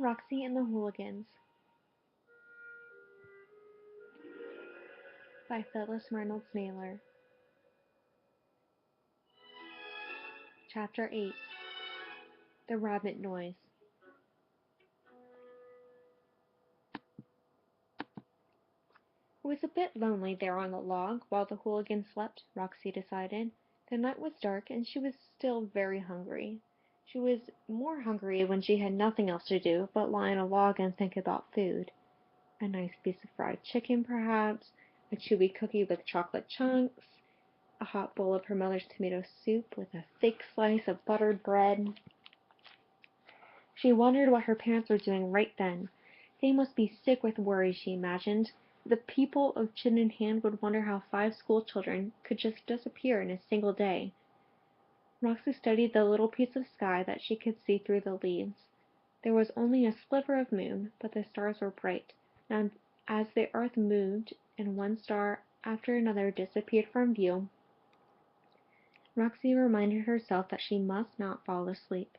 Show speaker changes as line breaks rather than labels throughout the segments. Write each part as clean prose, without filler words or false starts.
Roxie and the Hooligans by Phyllis Reynolds Naylor. Chapter 8. The Rabbit Noise. It was a bit lonely there on the log while the Hooligans slept, Roxie decided. The night was dark and she was still very hungry. She was more hungry when she had nothing else to do but lie on a log and think about food. A nice piece of fried chicken, perhaps, a chewy cookie with chocolate chunks, a hot bowl of her mother's tomato soup with a thick slice of buttered bread. She wondered what her parents were doing right then. They must be sick with worry, she imagined. The people of Chin in Hand would wonder how 5 school children could just disappear in a single day. Roxie studied the little piece of sky that she could see through the leaves. There was only a sliver of moon, but the stars were bright, and as the earth moved and one star after another disappeared from view, Roxie reminded herself that she must not fall asleep.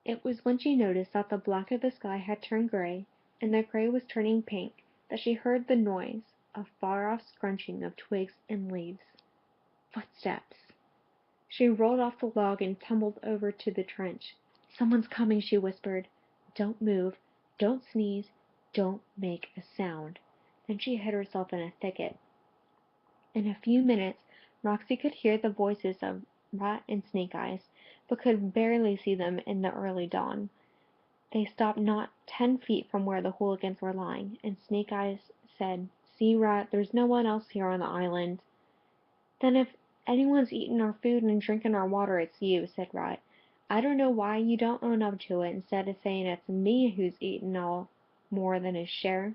It was when she noticed that the black of the sky had turned gray, and the gray was turning pink, that she heard the noise, a far-off scrunching of twigs and leaves. Footsteps! She rolled off the log and tumbled over to the trench. "Someone's coming," she whispered. "Don't move, don't sneeze, don't make a sound." Then she hid herself in a thicket. In a few minutes Roxie could hear the voices of Rat and Snake Eyes, but could barely see them in the early dawn. They stopped not 10 feet from where the Hooligans were lying, and Snake Eyes said, "See, Rat, there's no one else here on the island." "Then if anyone's eaten our food and drinking our water, it's you," said Rat. "I don't know why you don't own up to it, instead of saying it's me who's eaten all more than his share."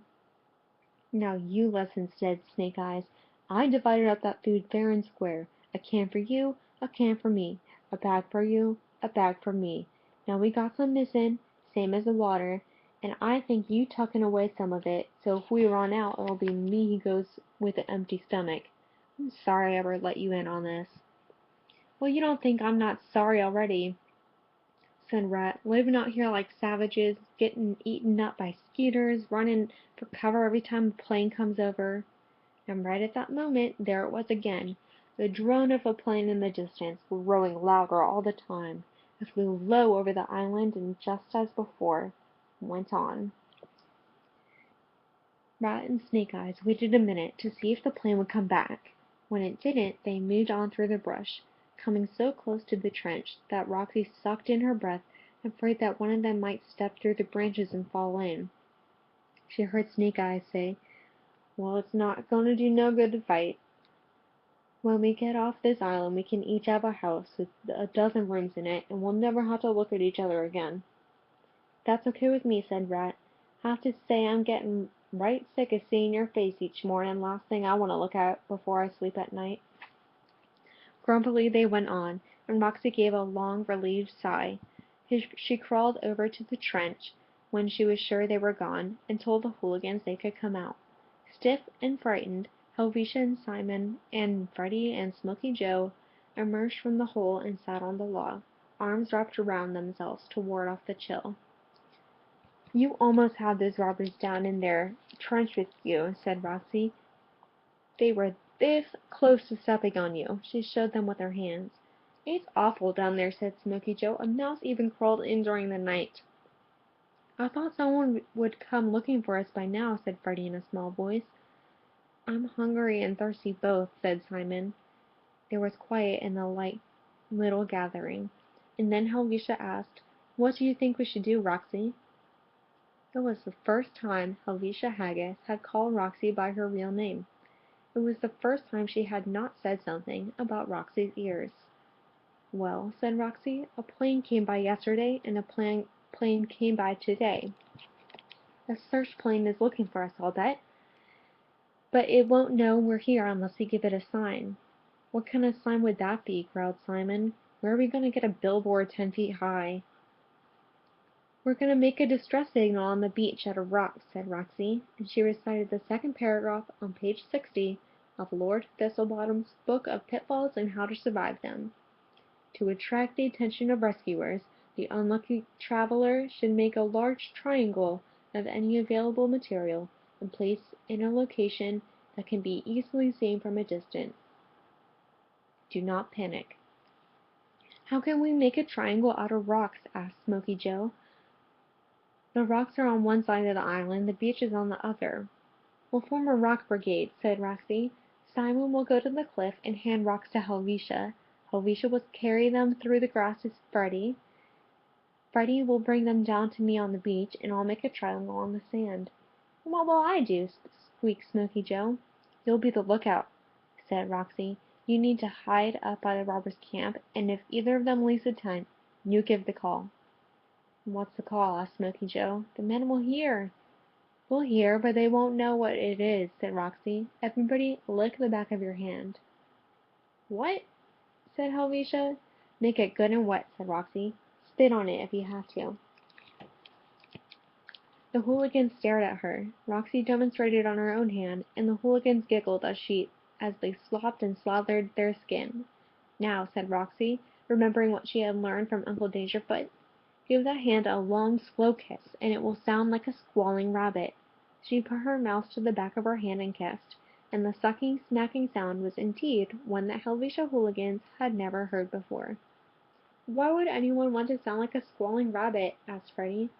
"Now you listen," said Snake Eyes. "I divided up that food fair and square. A can for you, a can for me. A bag for you, a bag for me. Now we got some missing, same as the water, and I think you tucking away some of it, so if we run out it'll be me who goes with an empty stomach. I'm sorry I ever let you in on this." "Well, you don't think I'm not sorry already," said Rat, "living out here like savages, getting eaten up by skeeters, running for cover every time a plane comes over." And right at that moment, there it was again, the drone of a plane in the distance, growing louder all the time. It flew low over the island and, just as before, went on. Rat and Snake Eyes waited a minute to see if the plane would come back. When it didn't, they moved on through the brush, coming so close to the trench that Roxie sucked in her breath, afraid that one of them might step through the branches and fall in. She heard Snake Eyes say, "Well, it's not going to do no good to fight. When we get off this island we can each have a house with a dozen rooms in it, and we'll never have to look at each other again." "That's okay with me," said Rat. "Have to say I'm getting right sick of seeing your face each morning. Last thing I want to look at before I sleep at night." Grumpily they went on, and Roxie gave a long, relieved sigh. She crawled over to the trench when she was sure they were gone, and told the Hooligans they could come out. Stiff and frightened, Helvetia and Simon and Freddie and Smoky Joe emerged from the hole and sat on the log, arms wrapped around themselves to ward off the chill. "You almost had those robbers down in their trench with you," said Roxie. "They were this close to stepping on you." She showed them with her hands. "It's awful down there," said Smoky Joe. "A mouse even crawled in during the night." "I thought someone would come looking for us by now," said Freddie in a small voice. "I'm hungry and thirsty both," said Simon. There was quiet in the light little gathering, and then Helvetia asked, "What do you think we should do, Roxie?" It was the first time Helvetia Haggis had called Roxie by her real name. It was the first time she had not said something about Roxie's ears. "Well," said Roxie, "a plane came by yesterday, and a plane came by today. The search plane is looking for us, I'll bet. But it won't know we're here unless we give it a sign." "What kind of sign would that be?" growled Simon. "Where are we going to get a billboard 10 feet high?" "We're going to make a distress signal on the beach at a rock," said Roxie, and she recited the second paragraph on page 60 of Lord Thistlebottom's book of Pitfalls and How to Survive Them. "To attract the attention of rescuers, The unlucky traveler should make a large triangle of any available material and place in a location that can be easily seen from a distance. Do not panic. How can we make a triangle out of rocks? Asked Smoky Joe. The rocks are on one side of the island, the beach is on the other. We'll form a rock brigade, said Roxie. Simon will go to the cliff and hand rocks to Helvetia. Helvetia will carry them through the grass to Freddie. Freddie will bring them down to me on the beach, and I'll make a triangle on the sand. And what will I do? Squeaked Smoky Joe. You'll be the lookout, said Roxie. You need to hide up by the robbers' camp, and if either of them leaves the tent, you give the call. What's the call? Asked Smoky Joe. The men will hear. We'll hear, but they won't know what it is, said Roxie. Everybody lick the back of your hand. What? Said Helvetia. Make it good and wet, said Roxie. Spit on it if you have to. The hooligans stared at her. Roxie demonstrated on her own hand, and the hooligans giggled as they slopped and slathered their skin. Now, said Roxie, remembering what she had learned from Uncle Dangerfoot, give that hand a long, slow kiss, and it will sound like a squalling rabbit. She put her mouth to the back of her hand and kissed, and the sucking, smacking sound was indeed one that Helvetia hooligans had never heard before. Why would anyone want to sound like a squalling rabbit? Asked Freddie.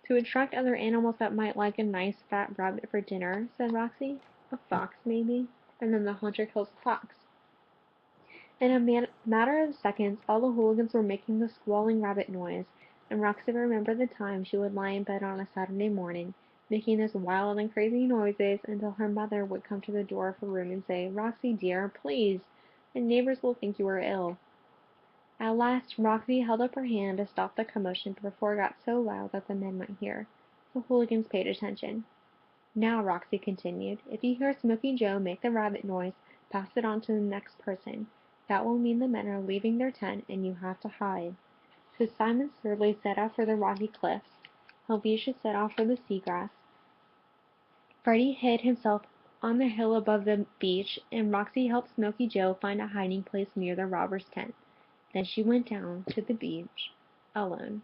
To attract other animals that might like a nice fat rabbit for dinner, said Roxie. A fox, maybe, and then the hunter kills the fox. In a matter of seconds, all the hooligans were making the squalling rabbit noise, and Roxie remembered the time she would lie in bed on a Saturday morning, making those wild and crazy noises until her mother would come to the door of her room and say, Roxie, dear, please, the neighbors will think you are ill. At last, Roxie held up her hand to stop the commotion before it got so loud that the men might hear. The hooligans paid attention. Now, Roxie continued, if you hear Smoky Joe make the rabbit noise, pass it on to the next person. That will mean the men are leaving their tent and you have to hide. So Simon Surley set off for the rocky cliffs. Helvetia set off for the seagrass. Freddie hid himself on the hill above the beach, and Roxie helped Smoky Joe find a hiding place near the robber's tent. Then she went down to the beach alone.